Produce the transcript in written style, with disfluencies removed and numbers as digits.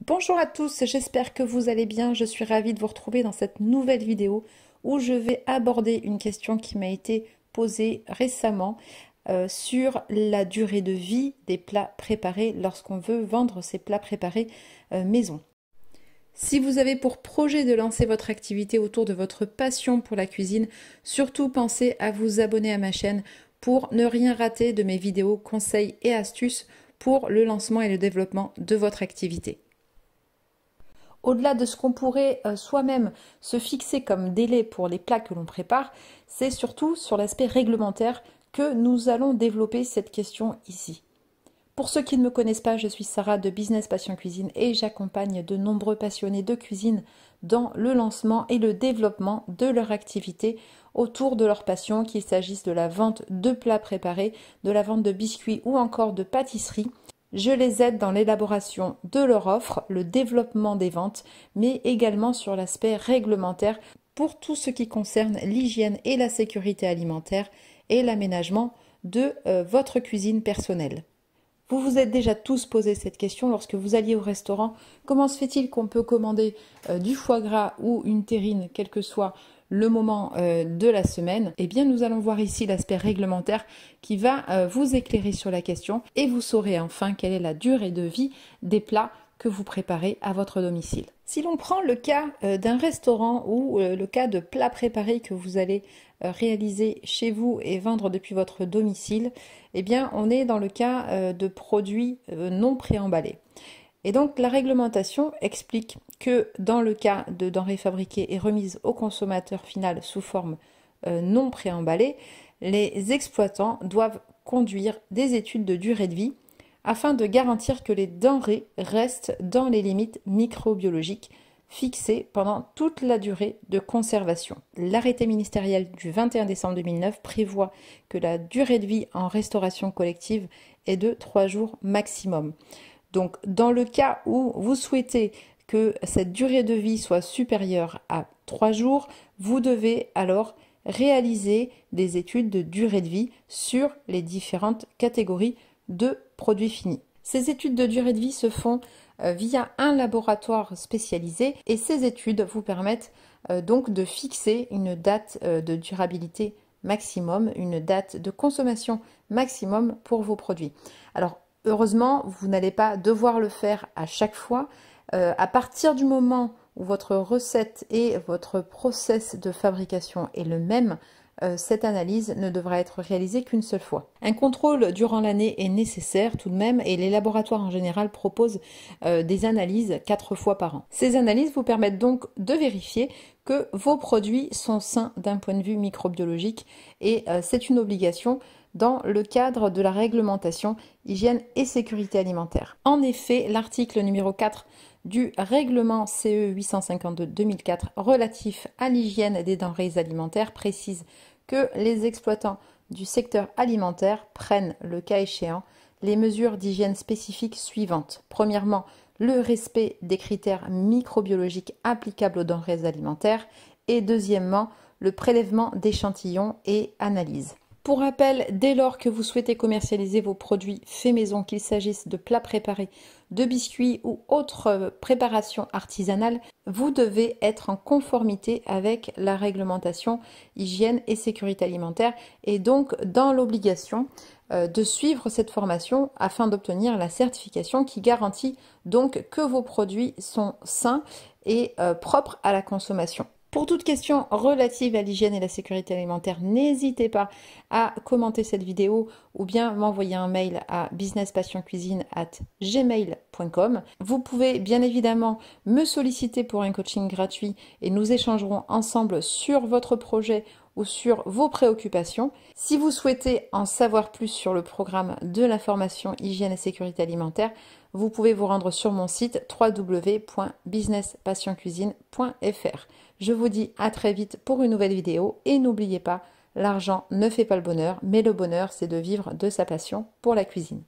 Bonjour à tous, j'espère que vous allez bien. Je suis ravie de vous retrouver dans cette nouvelle vidéo où je vais aborder une question qui m'a été posée récemment sur la durée de vie des plats préparés lorsqu'on veut vendre ces plats préparés maison. Si vous avez pour projet de lancer votre activité autour de votre passion pour la cuisine, surtout pensez à vous abonner à ma chaîne pour ne rien rater de mes vidéos, conseils et astuces pour le lancement et le développement de votre activité. Au-delà de ce qu'on pourrait soi-même se fixer comme délai pour les plats que l'on prépare, c'est surtout sur l'aspect réglementaire que nous allons développer cette question ici. Pour ceux qui ne me connaissent pas, je suis Sarah de Business Passion Cuisine et j'accompagne de nombreux passionnés de cuisine dans le lancement et le développement de leur activité autour de leur passion, qu'il s'agisse de la vente de plats préparés, de la vente de biscuits ou encore de pâtisseries. Je les aide dans l'élaboration de leur offre, le développement des ventes, mais également sur l'aspect réglementaire pour tout ce qui concerne l'hygiène et la sécurité alimentaire et l'aménagement de votre cuisine personnelle. Vous vous êtes déjà tous posé cette question lorsque vous alliez au restaurant. Comment se fait-il qu'on peut commander du foie gras ou une terrine, quel que soit le moment de la semaine? Eh bien, nous allons voir ici l'aspect réglementaire qui va vous éclairer sur la question et vous saurez enfin quelle est la durée de vie des plats que vous préparez à votre domicile. Si l'on prend le cas d'un restaurant ou le cas de plats préparés que vous allez réaliser chez vous et vendre depuis votre domicile, eh bien on est dans le cas de produits non préemballés. Et donc la réglementation explique que dans le cas de denrées fabriquées et remises au consommateur final sous forme non préemballée, les exploitants doivent conduire des études de durée de vie afin de garantir que les denrées restent dans les limites microbiologiques fixées pendant toute la durée de conservation. L'arrêté ministériel du 21 décembre 2009 prévoit que la durée de vie en restauration collective est de 3 jours maximum. Donc, dans le cas où vous souhaitez que cette durée de vie soit supérieure à 3 jours, vous devez alors réaliser des études de durée de vie sur les différentes catégories de produits finis. Ces études de durée de vie se font via un laboratoire spécialisé et ces études vous permettent donc de fixer une date de durabilité maximum, une date de consommation maximum pour vos produits. Alors, heureusement, vous n'allez pas devoir le faire à chaque fois. À partir du moment où votre recette et votre process de fabrication est le même, cette analyse ne devra être réalisée qu'une seule fois. Un contrôle durant l'année est nécessaire tout de même et les laboratoires en général proposent des analyses 4 fois par an. Ces analyses vous permettent donc de vérifier que vos produits sont sains d'un point de vue microbiologique et c'est une obligation dans le cadre de la réglementation hygiène et sécurité alimentaire. En effet, l'article numéro 4 du règlement CE 852/2004 relatif à l'hygiène des denrées alimentaires précise que les exploitants du secteur alimentaire prennent, le cas échéant, les mesures d'hygiène spécifiques suivantes. Premièrement, le respect des critères microbiologiques applicables aux denrées alimentaires et deuxièmement, le prélèvement d'échantillons et analyses. Pour rappel, dès lors que vous souhaitez commercialiser vos produits faits maison, qu'il s'agisse de plats préparés, de biscuits ou autres préparations artisanales, vous devez être en conformité avec la réglementation hygiène et sécurité alimentaire et donc dans l'obligation de suivre cette formation afin d'obtenir la certification qui garantit donc que vos produits sont sains et propres à la consommation. Pour toute question relative à l'hygiène et la sécurité alimentaire, n'hésitez pas à commenter cette vidéo ou bien m'envoyer un mail à businesspassioncuisine@gmail.com. Vous pouvez bien évidemment me solliciter pour un coaching gratuit et nous échangerons ensemble sur votre projet ou sur vos préoccupations. Si vous souhaitez en savoir plus sur le programme de la formation hygiène et sécurité alimentaire, vous pouvez vous rendre sur mon site www.businesspassioncuisine.fr. Je vous dis à très vite pour une nouvelle vidéo et n'oubliez pas, l'argent ne fait pas le bonheur, mais le bonheur c'est de vivre de sa passion pour la cuisine.